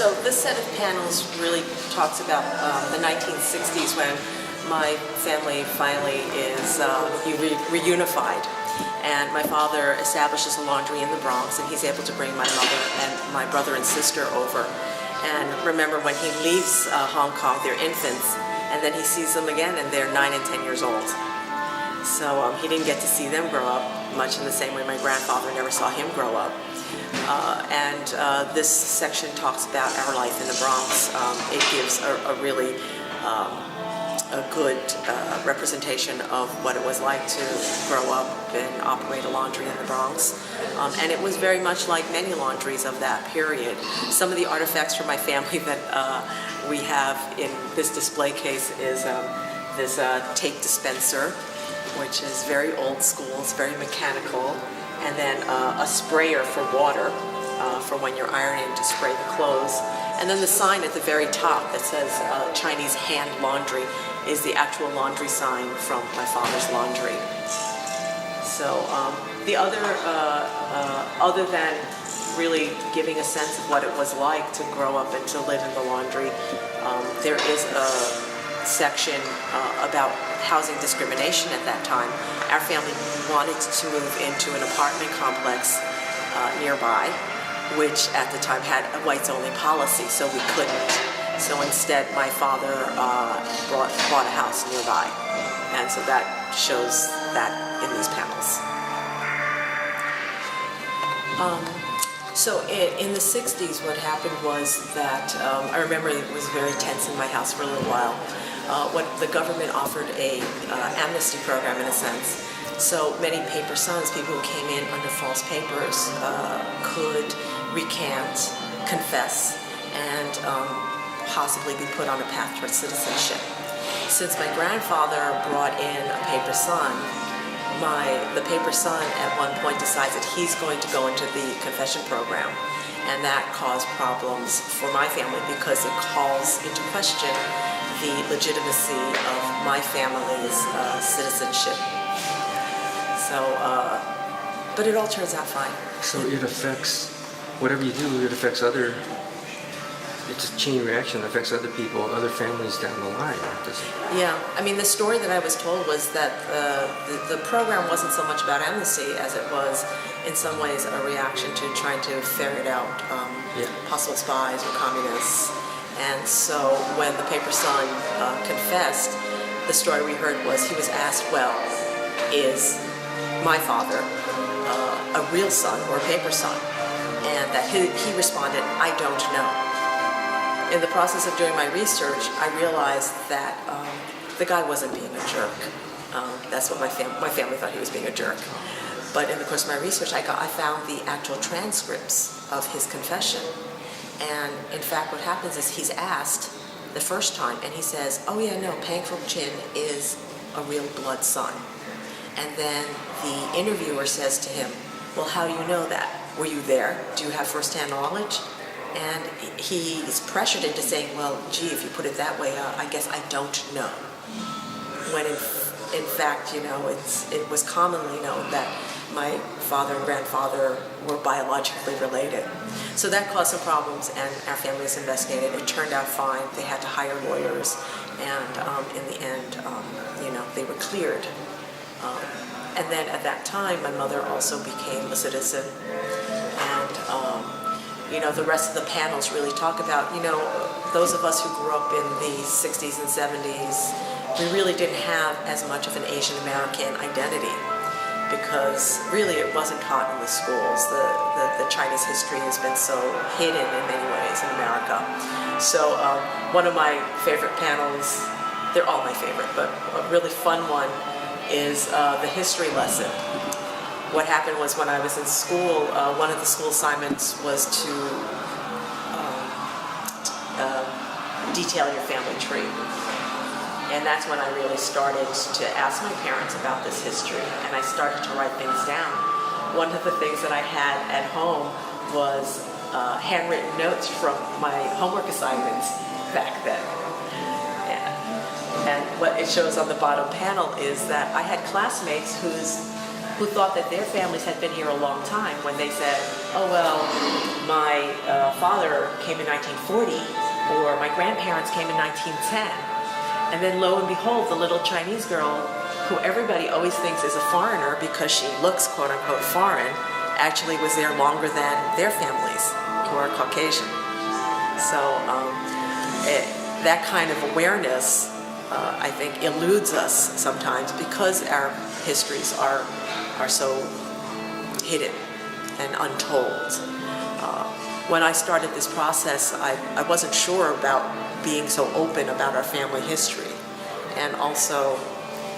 So this set of panels really talks about the 1960s when my family finally is reunified. And my father establishes a laundry in the Bronx, and he's able to bring my mother and my brother and sister over. And remember, when he leaves Hong Kong, they're infants, and then he sees them again, and they're 9 and 10 years old. So he didn't get to see them grow up, much in the same way my grandfather never saw him grow up. This section talks about our life in the Bronx. It gives a really a good representation of what it was like to grow up and operate a laundry in the Bronx. And it was very much like many laundries of that period. Some of the artifacts from my family that we have in this display case is this tape dispenser, which is very old school, it's very mechanical, and then a sprayer for water for when you're ironing to spray the clothes. And then the sign at the very top that says Chinese hand laundry is the actual laundry sign from my father's laundry. So the other than really giving a sense of what it was like to grow up and to live in the laundry, there is a section about housing discrimination at that time. Our family wanted to move into an apartment complex nearby, which at the time had a whites-only policy, so we couldn't. So instead, my father bought a house nearby, and so that shows that in these panels. So in the 60s, what happened was that I remember it was very tense in my house for a little while. When the government offered a amnesty program, in a sense. So many paper sons, people who came in under false papers, could recant, confess, and possibly be put on a path towards citizenship. Since my grandfather brought in a paper son, the paper son at one point decides that he's going to go into the confession program, and that caused problems for my family because it calls into question the legitimacy of my family's citizenship. So, but it all turns out fine. So it affects, whatever you do, it affects other, it's a chain reaction that affects other people, other families down the line, does it? Yeah, I mean, the story that I was told was that the program wasn't so much about amnesty as it was, in some ways, a reaction to trying to ferret out possible spies or communists. And so when the paper son confessed, the story we heard was he was asked, well, is my father a real son or a paper son? And that he responded, I don't know. In the process of doing my research, I realized that the guy wasn't being a jerk. That's what my family thought he was being a jerk. But in the course of my research, I found the actual transcripts of his confession. And in fact, what happens is he's asked the first time, and he says, oh yeah, no, Pang Fuk Chin is a real blood son. And then the interviewer says to him, well, how do you know that? Were you there? Do you have firsthand knowledge? And he is pressured into saying, well, gee, if you put it that way, I guess I don't know. When in fact, you know, it was commonly known that my father and grandfather were biologically related. So that caused some problems, and our family was investigated. It turned out fine. They had to hire lawyers, and in the end, you know, they were cleared. And then at that time, my mother also became a citizen, and you know, the rest of the panels really talk about, you know, those of us who grew up in the 60s and 70s, we really didn't have as much of an Asian American identity because really it wasn't taught in the schools. The Chinese history has been so hidden in many ways in America. So one of my favorite panels, they're all my favorite, but a really fun one is the history lesson. What happened was when I was in school, one of the school assignments was to detail your family tree. And that's when I really started to ask my parents about this history, and I started to write things down. One of the things that I had at home was handwritten notes from my homework assignments back then. And what it shows on the bottom panel is that I had classmates who thought that their families had been here a long time when they said, oh, well, my father came in 1940, or my grandparents came in 1910. And then lo and behold, the little Chinese girl, who everybody always thinks is a foreigner because she looks quote unquote foreign, actually was there longer than their families who are Caucasian. So that kind of awareness, I think, eludes us sometimes because our histories are so hidden and untold. When I started this process, I wasn't sure about being so open about our family history. And also,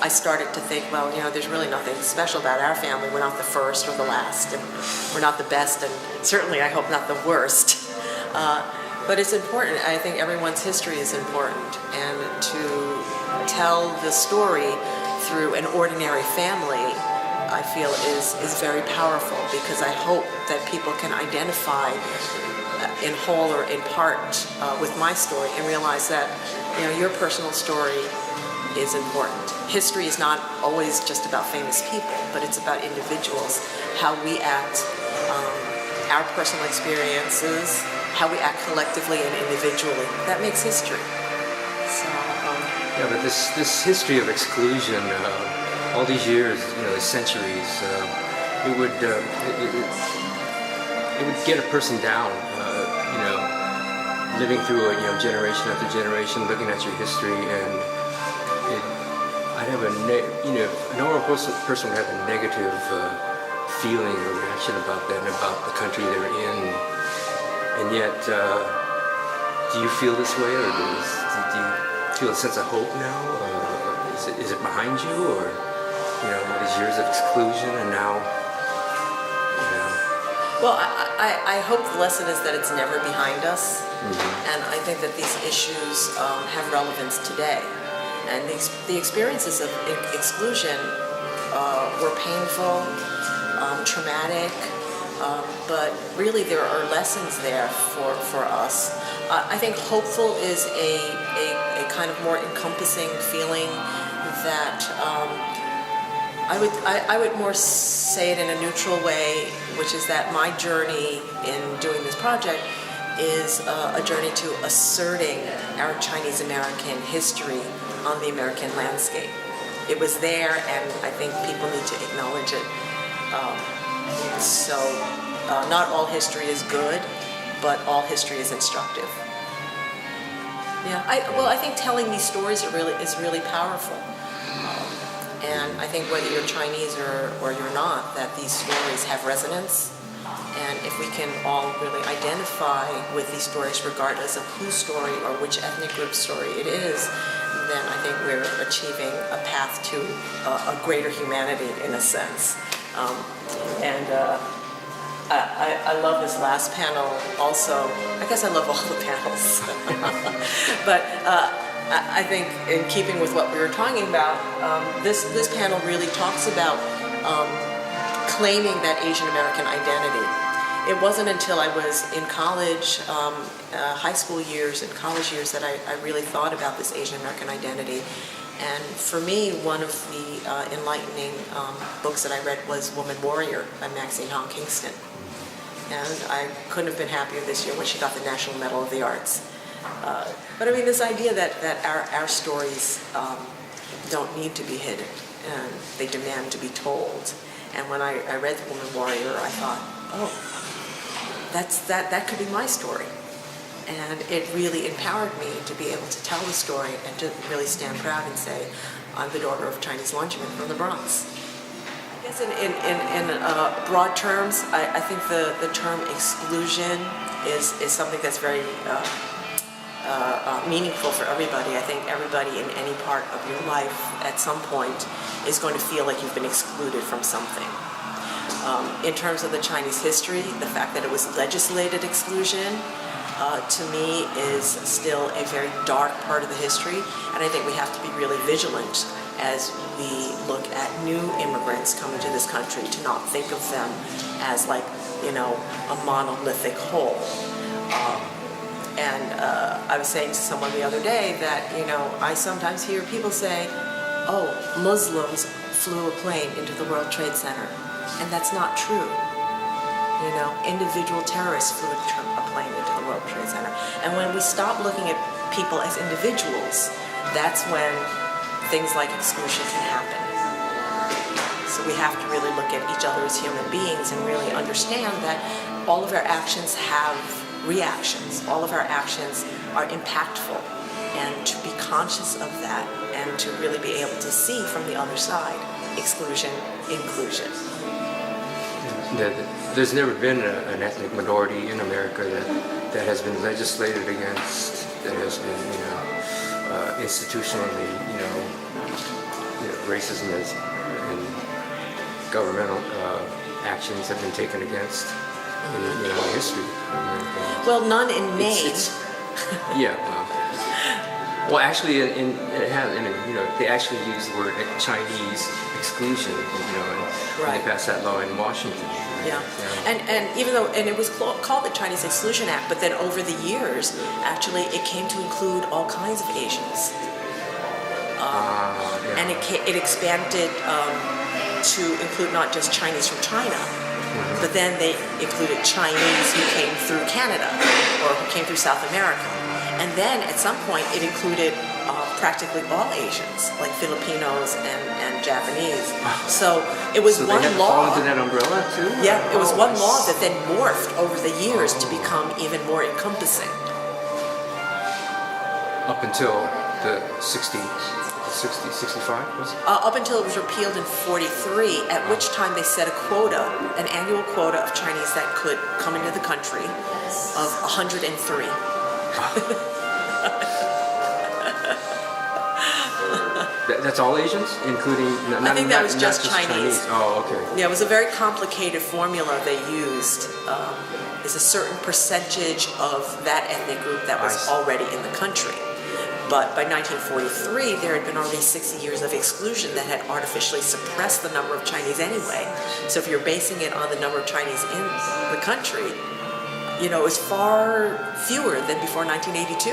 I started to think, well, there's really nothing special about our family. We're not the first or the last, and we're not the best, and certainly, I hope, not the worst. But it's important. I think everyone's history is important, and to tell the story through an ordinary family, I feel is very powerful, because I hope that people can identify in whole or in part with my story and realize that your personal story is important. History is not always just about famous people, but it's about individuals, how we act, our personal experiences, how we act collectively and individually. That makes history. So, yeah, but this history of exclusion, all these years, centuries, it would get a person down. Living through generation after generation, looking at your history, and I'd have a normal person would have a negative feeling or reaction about that and about the country they're in. And yet, do you feel this way, or do you feel a sense of hope now? Is it behind you, or all these years of exclusion, and now? Well, I hope the lesson is that it's never behind us, and I think that these issues have relevance today. And the experiences of exclusion were painful, traumatic, but really there are lessons there for us. I think hopeful is a kind of more encompassing feeling that I would more say it in a neutral way, which is that my journey in doing this project is a journey to asserting our Chinese American history on the American landscape. It was there, and I think people need to acknowledge it. Not all history is good, but all history is instructive. Yeah, I think telling these stories is really powerful. And I think whether you're Chinese or you're not, that these stories have resonance. And if we can all really identify with these stories, regardless of whose story or which ethnic group's story it is, then I think we're achieving a path to a greater humanity, in a sense. I love this last panel also. I guess I love all the panels. But I think in keeping with what we were talking about, this panel really talks about claiming that Asian American identity. It wasn't until I was in college, high school years and college years, that I really thought about this Asian American identity. And for me, one of the enlightening books that I read was Woman Warrior by Maxine Hong Kingston. And I couldn't have been happier this year when she got the National Medal of the Arts. But I mean, this idea that our stories don't need to be hidden, and they demand to be told. And when I read The Woman Warrior, I thought, oh, that could be my story. And it really empowered me to be able to tell the story and to really stand proud and say, I'm the daughter of Chinese lunchmen from the Bronx. I guess in broad terms, I think the term exclusion is something that's very meaningful for everybody. I think everybody in any part of your life at some point is going to feel like you've been excluded from something. In terms of the Chinese history, the fact that it was legislated exclusion, to me, is still a very dark part of the history, and I think we have to be really vigilant as we look at new immigrants coming to this country to not think of them as like, a monolithic whole. I was saying to someone the other day that, I sometimes hear people say, oh, Muslims flew a plane into the World Trade Center. And that's not true. Individual terrorists flew a plane into the World Trade Center. And when we stop looking at people as individuals, that's when things like exclusion can happen. So we have to really look at each other as human beings and really understand that all of our actions have reactions. All of our actions are impactful. And to be conscious of that and to really be able to see from the other side, exclusion, inclusion. There's never been an ethnic minority in America that has been legislated against, that has been, institutionally, racism and governmental actions have been taken against in history. Well, none in name. Yeah. Well, actually, they actually use the word Chinese exclusion, and Right. they passed that law in Washington. Yeah. And even though, and it was called the Chinese Exclusion Act, but then over the years, actually, it came to include all kinds of Asians. Yeah. And it expanded to include not just Chinese from China, but then they included Chinese who came through Canada or who came through South America. And then at some point it included practically all Asians, like Filipinos and Japanese. So it was So one they had to law. fall under that umbrella too? Yeah, it was Oh, one law that then morphed over the years to become even more encompassing. Up until the 65, was it? Up until it was repealed in 43, at which time they set a quota, an annual quota of Chinese that could come into the country of 103. That's all Asians, including I think that was just Chinese. Oh, okay. Yeah, it was a very complicated formula they used. Is a certain percentage of that ethnic group that was I see. already in the country. But by 1943, there had been already 60 years of exclusion that had artificially suppressed the number of Chinese anyway. So if you're basing it on the number of Chinese in the country, it was far fewer than before 1882.